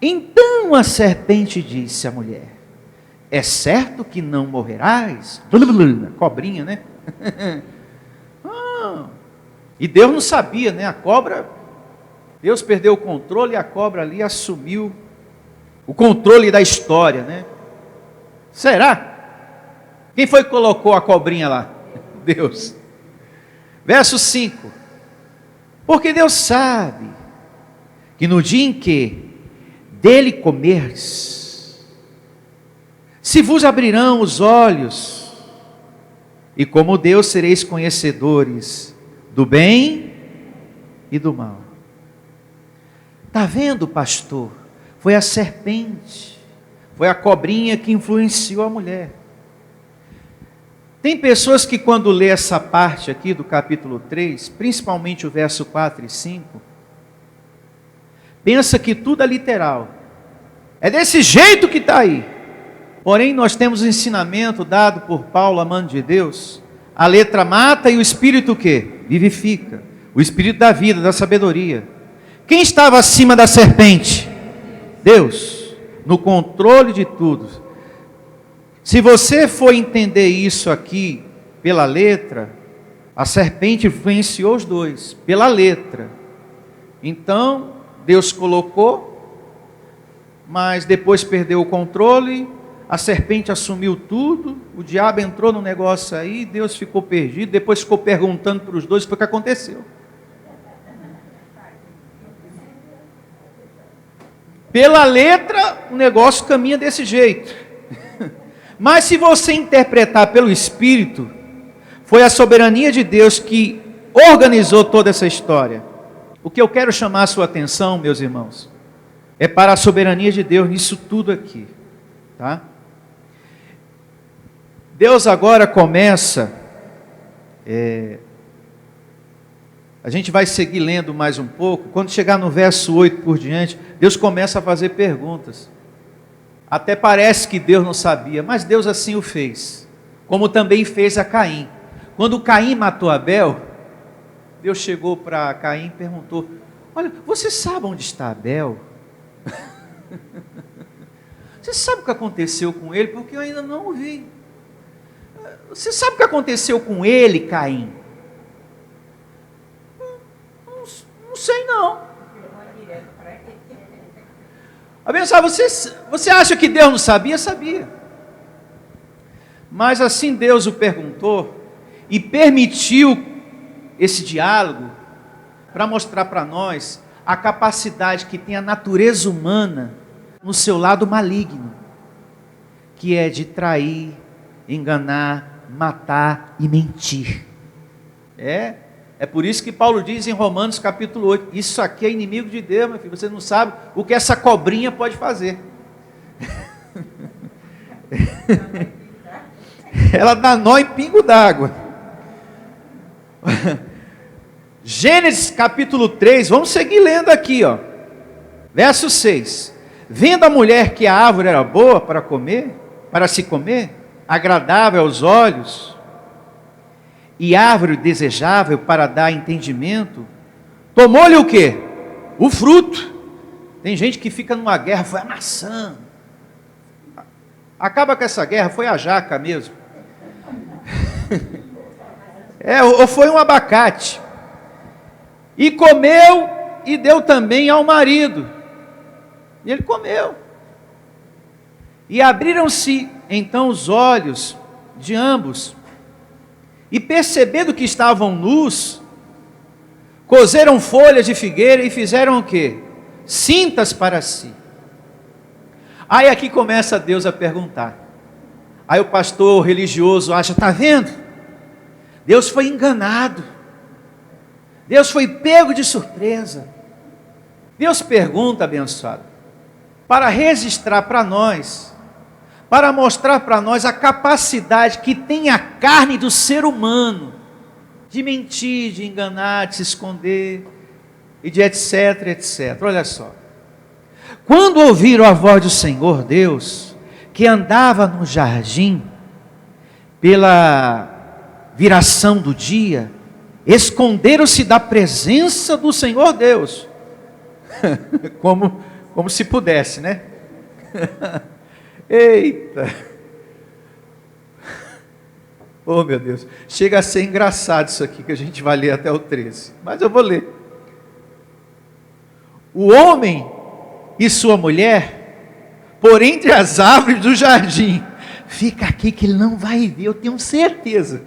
S2: Então a serpente disse à mulher: é certo que não morrerás? Cobrinha, né? E Deus não sabia, né? A cobra, Deus perdeu o controle e a cobra ali assumiu o controle da história, né? Será? Quem foi que colocou a cobrinha lá? Deus. Verso 5. Porque Deus sabe que no dia em que dele comerdes, se vos abrirão os olhos, e como Deus sereis conhecedores do bem e do mal. Está vendo, pastor? Foi a serpente, foi a cobrinha que influenciou a mulher. Tem pessoas que quando lê essa parte aqui do capítulo 3, principalmente o verso 4 e 5, pensa que tudo é literal. É desse jeito que está aí. Porém, nós temos um ensinamento dado por Paulo, amando de Deus. A letra mata e o Espírito o quê? Vivifica. O Espírito da vida, da sabedoria. Quem estava acima da serpente? Deus. No controle de tudo. Se você for entender isso aqui pela letra, a serpente influenciou os dois, pela letra. Então, Deus colocou, mas depois perdeu o controle, a serpente assumiu tudo, o diabo entrou no negócio aí, Deus ficou perdido, depois ficou perguntando para os dois o que aconteceu. Pela letra, o negócio caminha desse jeito. Mas se você interpretar pelo Espírito, foi a soberania de Deus que organizou toda essa história. O que eu quero chamar a sua atenção, meus irmãos, é para a soberania de Deus nisso tudo aqui, tá? Deus agora começa, a gente vai seguir lendo mais um pouco, quando chegar no verso 8 por diante, Deus começa a fazer perguntas. Até parece que Deus não sabia, mas Deus assim o fez, como também fez a Caim. Quando Caim matou Abel, Deus chegou para Caim e perguntou: olha, você sabe onde está Abel? Você sabe o que aconteceu com ele? Porque eu ainda não o vi. Você sabe o que aconteceu com ele, Caim? Não sei não. Abençoado, você acha que Deus não sabia? Sabia. Mas assim Deus o perguntou e permitiu esse diálogo para mostrar para nós a capacidade que tem a natureza humana no seu lado maligno, que é de trair, enganar, matar e mentir. É por isso que Paulo diz em Romanos capítulo 8, isso aqui é inimigo de Deus, meu filho, você não sabe o que essa cobrinha pode fazer. Ela dá nó em pingo d'água. Gênesis capítulo 3, vamos seguir lendo aqui, ó. Verso 6. Vendo a mulher que a árvore era boa para comer, para se comer, agradável aos olhos, e árvore desejável para dar entendimento, tomou-lhe o quê? O fruto. Tem gente que fica numa guerra, foi a maçã. Acaba com essa guerra, foi a jaca mesmo. Ou foi um abacate. E comeu e deu também ao marido. E ele comeu. E abriram-se então os olhos de ambos, e percebendo que estavam nus, coseram folhas de figueira e fizeram o quê? Cintas para si. Aí aqui começa Deus a perguntar. Aí o pastor religioso acha, está vendo? Deus foi enganado. Deus foi pego de surpresa. Deus pergunta, abençoado, para registrar para nós, para mostrar para nós a capacidade que tem a carne do ser humano, de mentir, de enganar, de se esconder. e de etc, etc. Olha só. Quando ouviram a voz do Senhor Deus, que andava no jardim, pela viração do dia, esconderam-se da presença do Senhor Deus. como se pudesse, né? Eita! Oh meu Deus, chega a ser engraçado isso aqui, que a gente vai ler até o 13, mas eu vou ler. O homem e sua mulher, por entre as árvores do jardim, fica aqui que ele não vai ver, eu tenho certeza.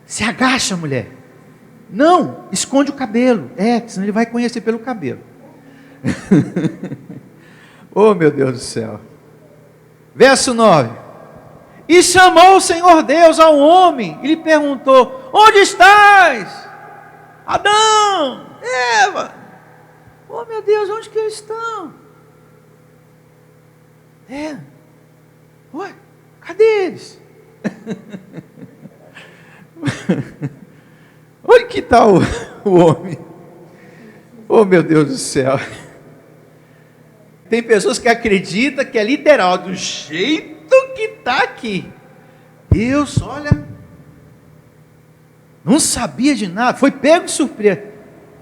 S2: Se agacha, mulher. Não, esconde o cabelo. Senão ele vai conhecer pelo cabelo. Oh meu Deus do céu. Verso 9. E chamou o Senhor Deus ao homem, e lhe perguntou: onde estás? Adão, Eva. Oh meu Deus, onde que eles estão? Ué, cadê eles? Onde que está o homem? Oh meu Deus do céu. Tem pessoas que acreditam que é literal, do jeito que está aqui. Deus, olha, não sabia de nada, foi pego de surpresa,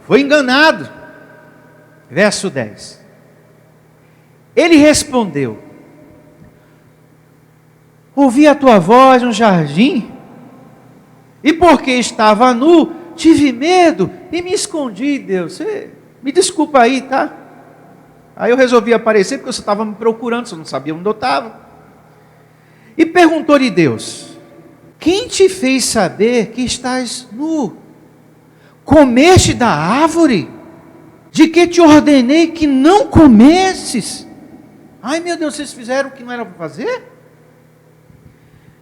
S2: foi enganado. Verso 10. Ele respondeu: ouvi a tua voz no jardim, e porque estava nu, tive medo e me escondi. Deus, você me desculpa aí, tá? Aí eu resolvi aparecer porque você estava me procurando, você não sabia onde eu estava. E perguntou-lhe Deus: quem te fez saber que estás nu? Comeste da árvore de que te ordenei que não comesses? Ai meu Deus, vocês fizeram o que não era para fazer?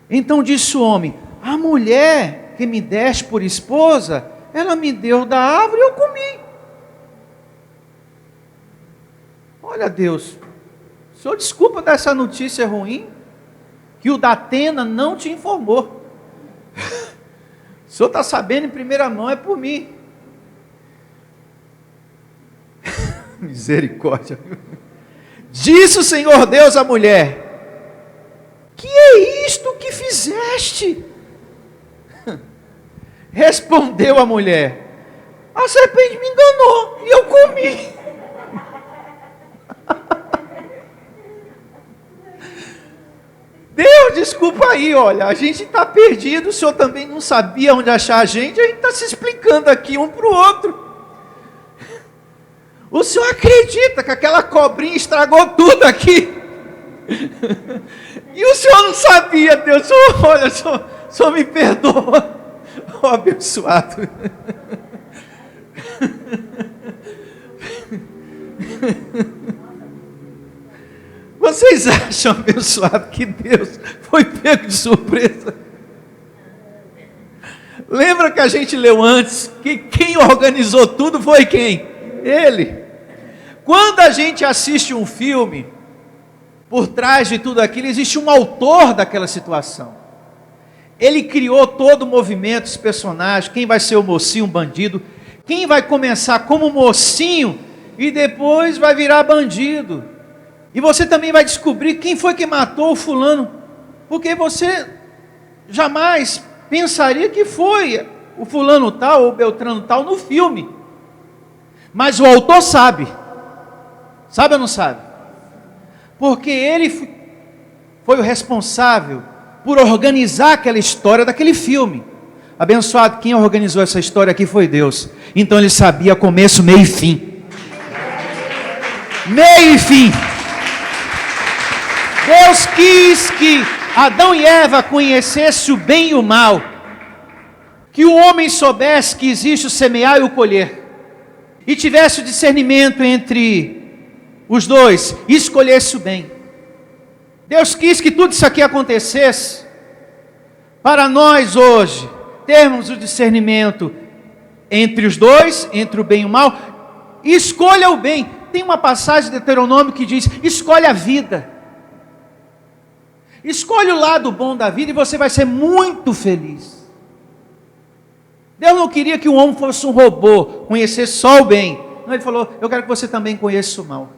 S2: Então disse o homem: a mulher que me deste por esposa, ela me deu da árvore e eu comi. Olha Deus, o Senhor desculpa dar essa notícia ruim, que o Datena não te informou. O Senhor está sabendo em primeira mão, é por mim. Misericórdia. Disse o Senhor Deus à mulher: que é isto que fizeste? Respondeu a mulher: a serpente me enganou e eu comi. Deus, desculpa aí, olha, a gente está perdido, o Senhor também não sabia onde achar a gente está se explicando aqui um para o outro. O Senhor acredita que aquela cobrinha estragou tudo aqui? E o Senhor não sabia, Deus, olha, o Senhor me perdoa, oh abençoado. Vocês acham, abençoado, que Deus foi pego de surpresa? Lembra que a gente leu antes, que quem organizou tudo foi quem? Ele. Quando a gente assiste um filme, por trás de tudo aquilo, existe um autor daquela situação. Ele criou todo o movimento, os personagens, quem vai ser o mocinho, o bandido, quem vai começar como mocinho e depois vai virar bandido. E você também vai descobrir quem foi que matou o fulano, porque você jamais pensaria que foi o fulano tal ou o Beltrano tal no filme. Mas o autor sabe. Sabe ou não sabe? Porque ele foi o responsável por organizar aquela história daquele filme. Abençoado, quem organizou essa história aqui foi Deus. Então ele sabia começo, meio e fim. Meio e fim. Deus quis que Adão e Eva conhecessem o bem e o mal, que o homem soubesse que existe o semear e o colher, e tivesse o discernimento entre os dois, e escolhesse o bem. Deus quis que tudo isso aqui acontecesse, para nós hoje, termos o discernimento entre os dois, entre o bem e o mal, e escolha o bem. Tem uma passagem de Deuteronômio que diz: escolhe a vida. Escolhe o lado bom da vida e você vai ser muito feliz. Deus não queria que o homem fosse um robô, conhecesse só o bem. Não, ele falou, eu quero que você também conheça o mal.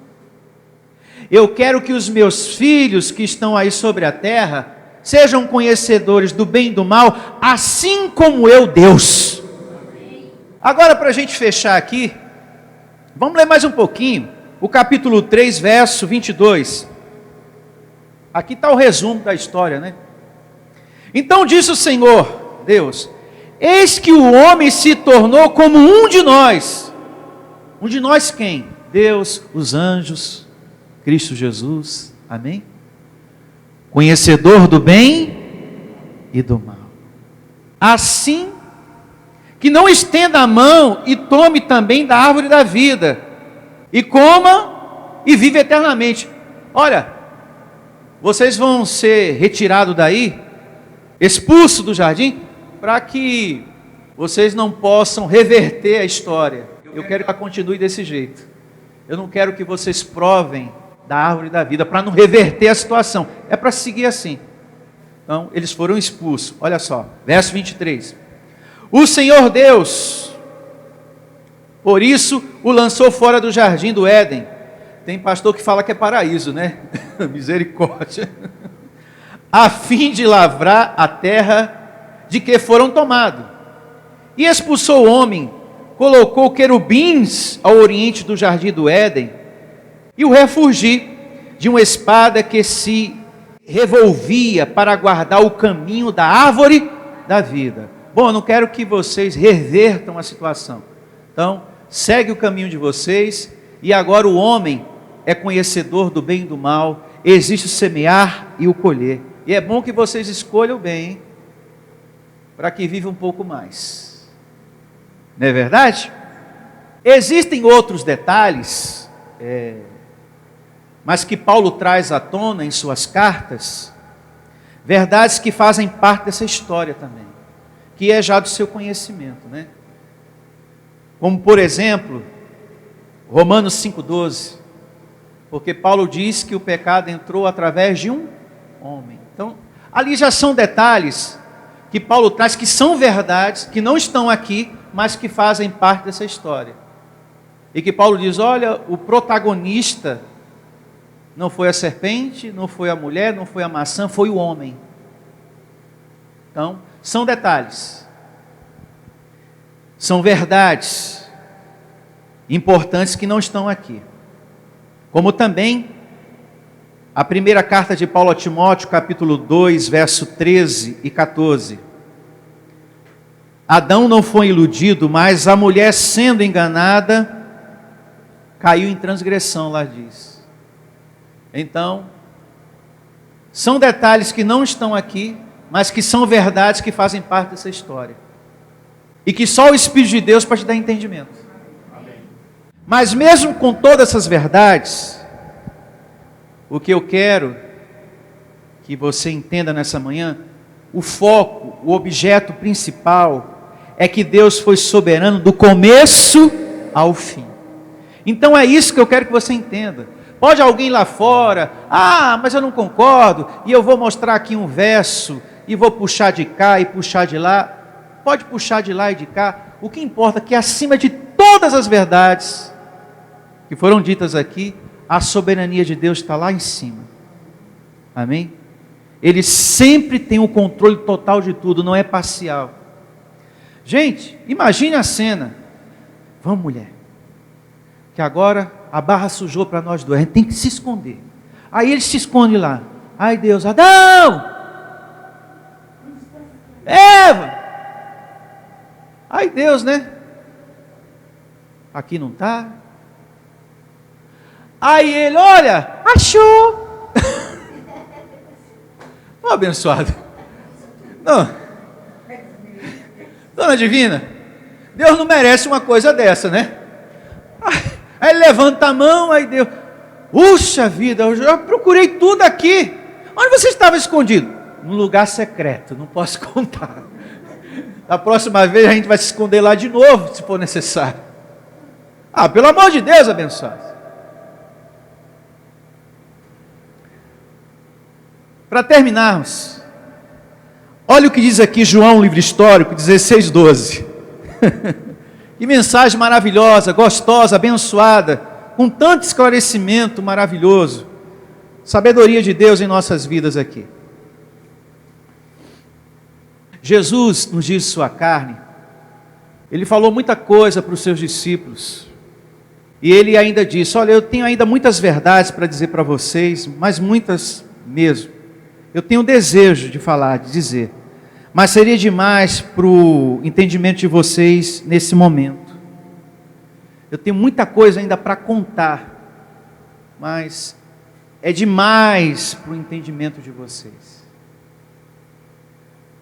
S2: Eu quero que os meus filhos que estão aí sobre a terra sejam conhecedores do bem e do mal, assim como eu, Deus. Agora, para a gente fechar aqui, vamos ler mais um pouquinho, o capítulo 3, verso 22. Aqui está o resumo da história, né? Então disse o Senhor, Deus, eis que o homem se tornou como um de nós. Um de nós quem? Deus, os anjos, Cristo Jesus, amém? Conhecedor do bem e do mal. Assim, que não estenda a mão e tome também da árvore da vida, e coma e vive eternamente. Olha, vocês vão ser retirados daí, expulsos do jardim, para que vocês não possam reverter a história. Eu quero que ela continue desse jeito. Eu não quero que vocês provem da árvore da vida, para não reverter a situação. É para seguir assim. Então, eles foram expulsos. Olha só, verso 23. O Senhor Deus, por isso, o lançou fora do jardim do Éden. Tem pastor que fala que é paraíso, né? Misericórdia. A fim de lavrar a terra de que foram tomados. E expulsou o homem, colocou querubins ao oriente do jardim do Éden, e o refugir de uma espada que se revolvia para guardar o caminho da árvore da vida. Bom, eu não quero que vocês revertam a situação. Então, segue o caminho de vocês, e agora o homem é conhecedor do bem e do mal, existe o semear e o colher. E é bom que vocês escolham bem, hein? Para que viva um pouco mais. Não é verdade? Existem outros detalhes, mas que Paulo traz à tona em suas cartas, verdades que fazem parte dessa história também, que é já do seu conhecimento, né? Como por exemplo, Romanos 5,12, porque Paulo diz que o pecado entrou através de um homem. Então, ali já são detalhes que Paulo traz, que são verdades, que não estão aqui, mas que fazem parte dessa história. E que Paulo diz, olha, o protagonista não foi a serpente, não foi a mulher, não foi a maçã, foi o homem. Então, são detalhes. São verdades importantes que não estão aqui. Como também a primeira carta de Paulo a Timóteo, capítulo 2, verso 13 e 14. Adão não foi iludido, mas a mulher sendo enganada, caiu em transgressão, lá diz. Então, são detalhes que não estão aqui, mas que são verdades que fazem parte dessa história. E que só o Espírito de Deus pode dar entendimento. Amém. Mas mesmo com todas essas verdades, o que eu quero que você entenda nessa manhã, o foco, o objeto principal, é que Deus foi soberano do começo ao fim. Então é isso que eu quero que você entenda. Pode alguém lá fora, mas eu não concordo, e eu vou mostrar aqui um verso, e vou puxar de cá e puxar de lá. Pode puxar de lá e de cá. O que importa é que acima de todas as verdades que foram ditas aqui, a soberania de Deus está lá em cima. Amém? Ele sempre tem o controle total de tudo, não é parcial. Gente, imagine a cena. Vamos, mulher, que agora a barra sujou para nós dois, a gente tem que se esconder. Aí ele se esconde lá. Ai Deus, Adão! Eva! Ai Deus, né? Aqui não está. Aí ele, olha, achou! Ô abençoado! Não. Dona Divina, Deus não merece uma coisa dessa, né? Aí ele levanta a mão, aí Deus, puxa vida, eu já procurei tudo aqui. Onde você estava escondido? Num lugar secreto, não posso contar. Da próxima vez a gente vai se esconder lá de novo, se for necessário. Pelo amor de Deus, abençoado. Para terminarmos, olha o que diz aqui João, livro histórico, 16:12. Que mensagem maravilhosa, gostosa, abençoada, com tanto esclarecimento maravilhoso. Sabedoria de Deus em nossas vidas aqui. Jesus, nos dias de sua carne, Ele falou muita coisa para os seus discípulos. E Ele ainda disse: olha, eu tenho ainda muitas verdades para dizer para vocês, mas muitas mesmo. Eu tenho desejo de falar, de dizer, mas seria demais para o entendimento de vocês nesse momento. Eu tenho muita coisa ainda para contar, mas é demais para o entendimento de vocês.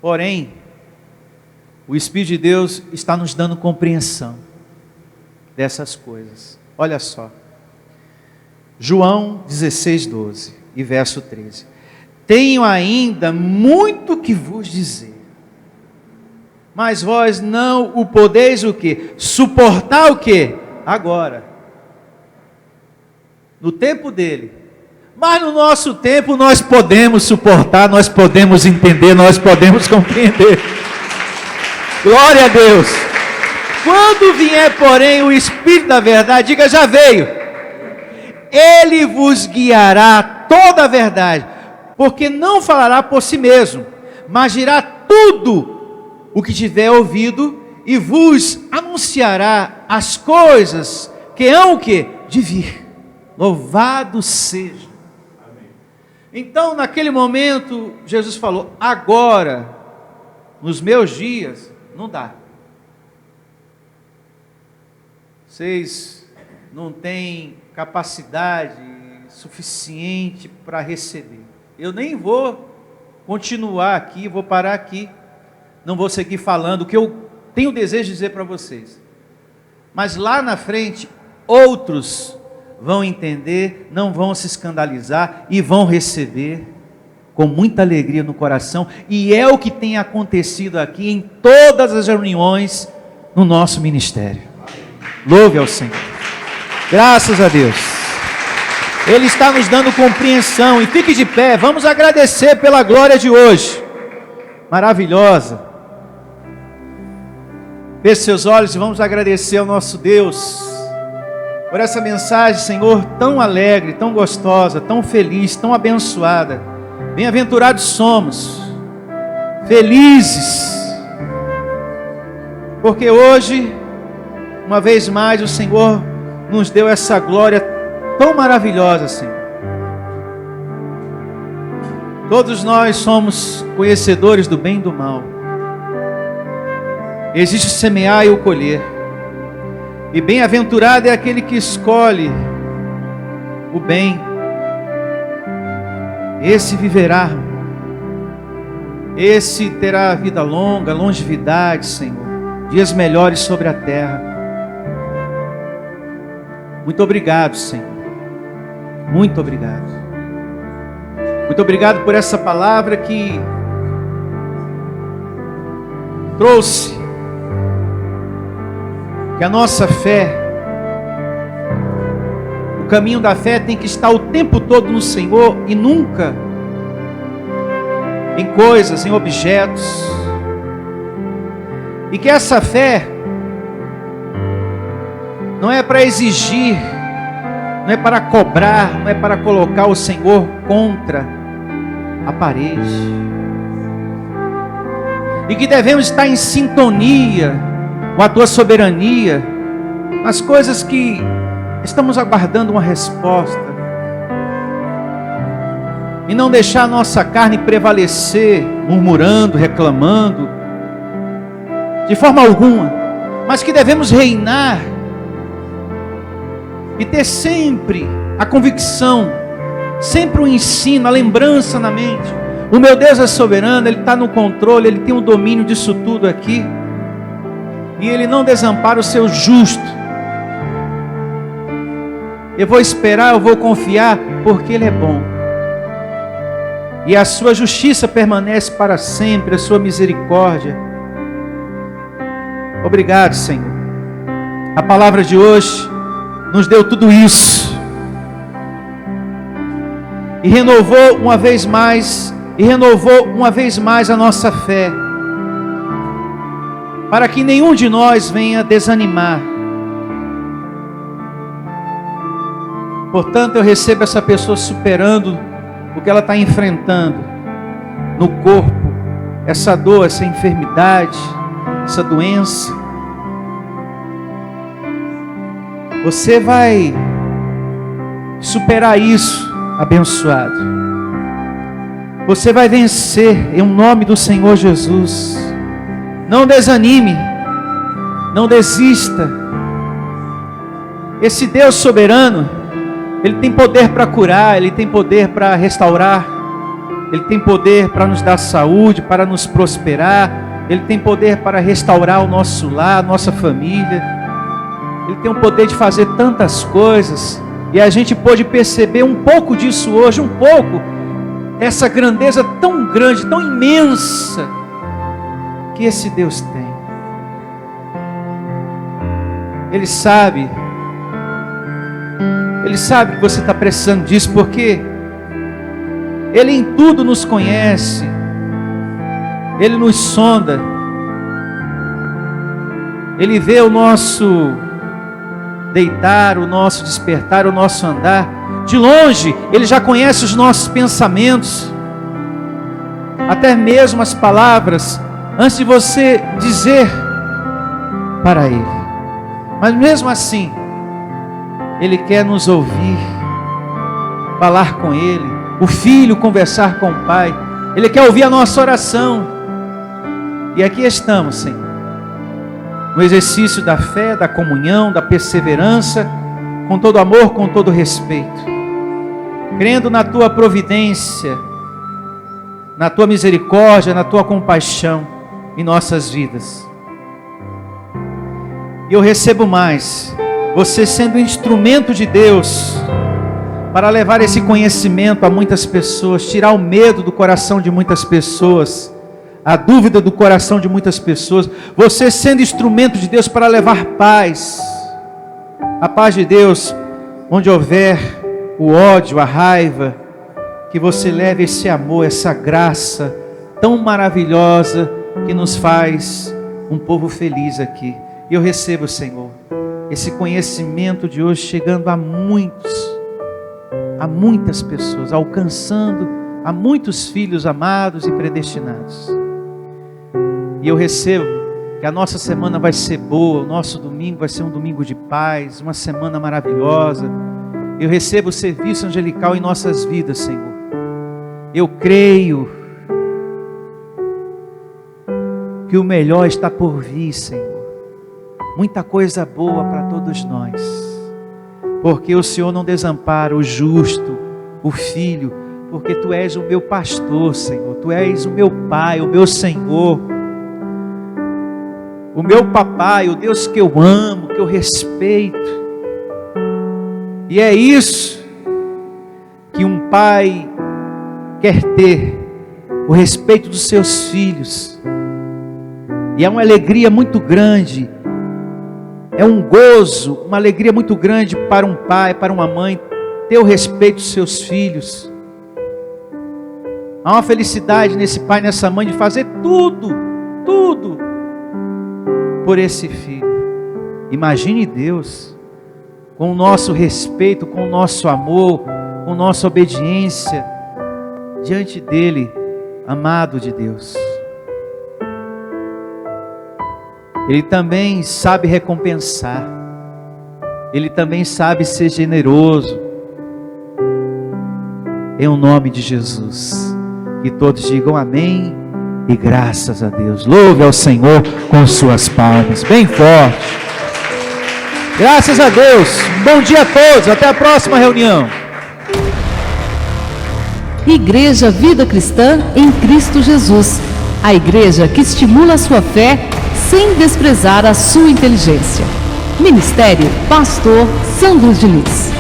S2: Porém, o Espírito de Deus está nos dando compreensão dessas coisas. Olha só, João 16:12 e verso 13. Tenho ainda muito que vos dizer, mas vós não o podeis o quê? Suportar o quê? Agora. No tempo dele. Mas no nosso tempo nós podemos suportar, nós podemos entender, nós podemos compreender. Glória a Deus. Quando vier, porém, o Espírito da verdade, diga: já veio. Ele vos guiará toda a verdade, porque não falará por si mesmo, mas dirá tudo o que tiver ouvido e vos anunciará as coisas que hão o quê? De vir. Louvado seja. Amém. Então, naquele momento, Jesus falou: agora, nos meus dias, não dá. Vocês não têm capacidade suficiente para receber. Eu nem vou continuar aqui, vou parar aqui. Não vou seguir falando o que eu tenho desejo de dizer para vocês. Mas lá na frente, outros vão entender, não vão se escandalizar e vão receber com muita alegria no coração. E é o que tem acontecido aqui em todas as reuniões no nosso ministério. Louve ao Senhor. Graças a Deus. Ele está nos dando compreensão. E fique de pé, vamos agradecer pela glória de hoje. Maravilhosa. Feche seus olhos e vamos agradecer ao nosso Deus por essa mensagem, Senhor, tão alegre, tão gostosa, tão feliz, tão abençoada. Bem-aventurados somos, felizes, porque hoje, uma vez mais, o Senhor nos deu essa glória tão maravilhosa, Senhor. Todos nós somos conhecedores do bem e do mal. Existe o semear e o colher. E bem-aventurado é aquele que escolhe o bem. Esse viverá. Esse terá vida longa, longevidade, Senhor. Dias melhores sobre a terra. Muito obrigado, Senhor. Muito obrigado. Muito obrigado por essa palavra que trouxe que a nossa fé, o caminho da fé tem que estar o tempo todo no Senhor e nunca em coisas, em objetos. E que essa fé não é para exigir, não é para cobrar, não é para colocar o Senhor contra a parede. E que devemos estar em sintonia com a tua soberania, nas coisas que estamos aguardando uma resposta, e não deixar a nossa carne prevalecer, murmurando, reclamando, de forma alguma, mas que devemos reinar, e ter sempre a convicção, sempre o ensino, a lembrança na mente. O meu Deus é soberano, Ele está no controle, Ele tem o domínio disso tudo aqui. E Ele não desampara o seu justo. Eu vou esperar, eu vou confiar, porque Ele é bom. E a sua justiça permanece para sempre, a sua misericórdia. Obrigado, Senhor. A palavra de hoje nos deu tudo isso. E renovou uma vez mais a nossa fé. para que nenhum de nós venha desanimar. Portanto, eu recebo essa pessoa superando o que ela está enfrentando no corpo, essa dor, essa enfermidade, essa doença. Você vai superar isso, abençoado. Você vai vencer em nome do Senhor Jesus. Não desanime, não desista. Esse Deus soberano, Ele tem poder para curar, Ele tem poder para restaurar, Ele tem poder para nos dar saúde, para nos prosperar, Ele tem poder para restaurar o nosso lar, a nossa família. Ele tem o poder de fazer tantas coisas, e a gente pôde perceber um pouco disso hoje, um pouco, essa grandeza tão grande, tão imensa, que esse Deus tem. Ele sabe que você está precisando disso, porque Ele em tudo nos conhece, Ele nos sonda, Ele vê o nosso deitar, o nosso despertar, o nosso andar. De longe, Ele já conhece os nossos pensamentos, até mesmo as palavras, antes de você dizer para Ele. Mas mesmo assim, Ele quer nos ouvir, falar com Ele, o filho conversar com o Pai. Ele quer ouvir a nossa oração. E aqui estamos, Senhor, no exercício da fé, da comunhão, da perseverança, com todo amor, com todo respeito, crendo na Tua providência, na Tua misericórdia, na Tua compaixão em nossas vidas. E eu recebo mais, você sendo instrumento de Deus, para levar esse conhecimento a muitas pessoas, tirar o medo do coração de muitas pessoas, a dúvida do coração de muitas pessoas, você sendo instrumento de Deus para levar paz, a paz de Deus, onde houver o ódio, a raiva, que você leve esse amor, essa graça tão maravilhosa, que nos faz um povo feliz aqui. E eu recebo, Senhor, esse conhecimento de hoje chegando a muitas pessoas, alcançando a muitos filhos amados e predestinados. E eu recebo que a nossa semana vai ser boa, o nosso domingo vai ser um domingo de paz, uma semana maravilhosa. Eu recebo o serviço angelical em nossas vidas, Senhor. Eu creio que o melhor está por vir, Senhor. Muita coisa boa para todos nós, porque o Senhor não desampara o justo, o filho, porque Tu és o meu pastor, Senhor. Tu és o meu Pai, o meu Senhor, o meu papai, o Deus que eu amo, que eu respeito. E é isso que um pai quer ter, o respeito dos seus filhos. E é uma alegria muito grande, é um gozo, uma alegria muito grande para um pai, para uma mãe, ter o respeito dos seus filhos. Há uma felicidade nesse pai, nessa mãe, de fazer tudo por esse filho. Imagine Deus, com o nosso respeito, com o nosso amor, com nossa obediência, diante dele, amado de Deus. Ele também sabe recompensar, Ele também sabe ser generoso, em o nome de Jesus. Que todos digam amém e graças a Deus. Louve ao Senhor com suas palmas, bem forte. Graças a Deus. Bom dia a todos, até a próxima reunião.
S3: Igreja Vida Cristã em Cristo Jesus. A igreja que estimula a sua fé sem desprezar a sua inteligência. Ministério Pastor Sandro Diniz.